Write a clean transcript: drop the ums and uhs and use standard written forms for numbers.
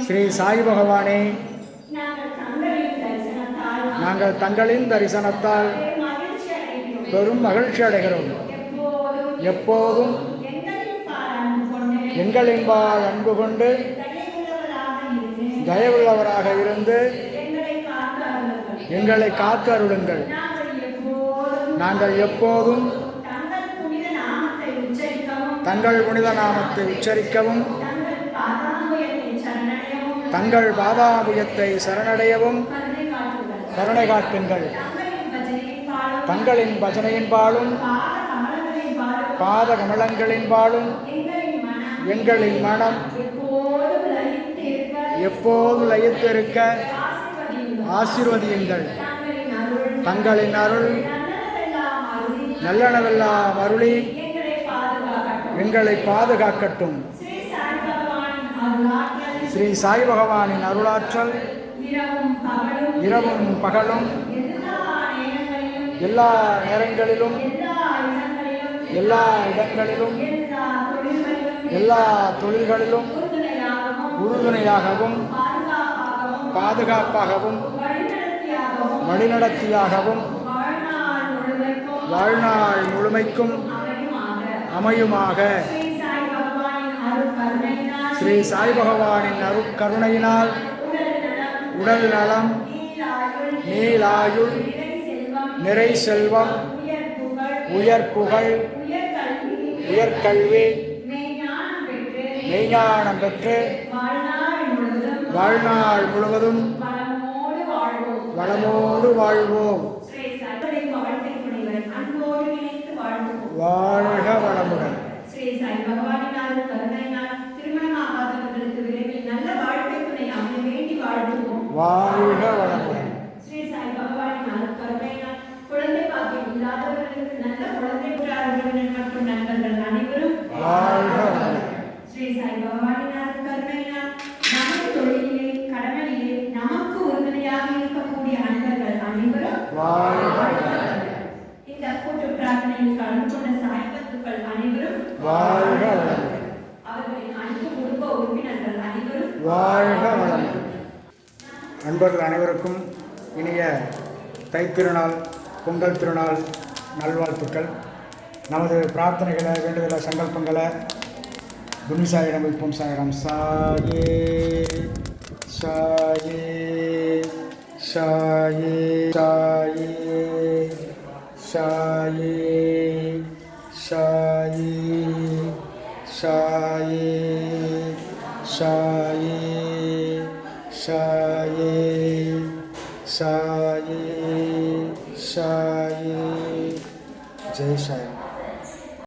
ஸ்ரீ சாய் பகவானே, நாங்கள் தங்களின் தரிசனத்தால் பெரும் மகிழ்ச்சி அடைகிறோம். எப்போதும் எங்களின்பால் அன்பு கொண்டு தயவுள்ளவராக இருந்து எங்களை காத்து அருளுங்கள். நாங்கள் எப்போதும் தங்கள் புனித நாமத்தை உச்சரிக்கவும் தங்கள் பாதாபுயத்தை சரணடையவும் கருணை காட்டுங்கள். தங்களின் பஜனையின்பாலும் பாத கமலங்களின்பாலும் எங்களின் மனம் எப்போது லயித்திருக்க ஆசீர்வதியுங்கள். தங்களின் அருள் நல்லனவெல்லாம் அருளி எங்களை பாதுகாக்கட்டும். ஸ்ரீ சாய் பகவானின் அருளாற்றல் இரவும் பகலும் எல்லா நேரங்களிலும் எல்லா இடங்களிலும் எல்லா தொழில்களிலும் உறுதுணையாகவும் பாதுகாப்பாகவும் வழிநடத்தியாகவும் வாழ்நாள் முழுமைக்கும் அமையுமாக. ஸ்ரீ சாய் பகவானின் அருட்கருணையினால் உடல் நலம், நீலாயுள், நிறை செல்வம், உயர் புகழ், உயர்கல்வி, மெய்ஞானம் பெற்று வாழ்நாள் முழுவதும் வளமோடு வாழ்வோம். வாழ்க வளமுடன். வாழ்க வளமுடன். குழந்தை பாக்கியம் இல்லாதவர்களுக்கு நல்ல குழந்தை மற்றும் நண்பர்கள் அனைவரும் வாழ்க வளமுடன். ஸ்ரீ சாய் பகவானின் கருணையினால் நமது தொழிலிலே கடமையிலே நமக்கு உறுதுணையாக இருக்கக்கூடிய அன்பர்கள் அனைவரும் வாழ்க வளமுடன். இந்த கூட்டு பிரார்த்தனையில் கலந்து கொண்ட சாய் பக்தர்கள் அனைவரும் வாழ்க வளமுடன். அவர்களின் அன்பு குடும்ப உறுப்பினர்கள் அனைவரும் வாழ்க வளமுடன். நண்பர்கள் அனைவருக்கும் இனிய தைத்திருநாள், பொங்கல் திருநாள் நல்வாழ்த்துக்கள். நமது பிரார்த்தனைகளை, வேண்டுதலை, சங்கல்பங்களை குருசாயிடம் வைப்போம். சாயிரம். சாயே சாயே சாயே சாயே சாயே சாயே சாயே சாயே சாயே சாயே சாயே. ஜெய் சாய்.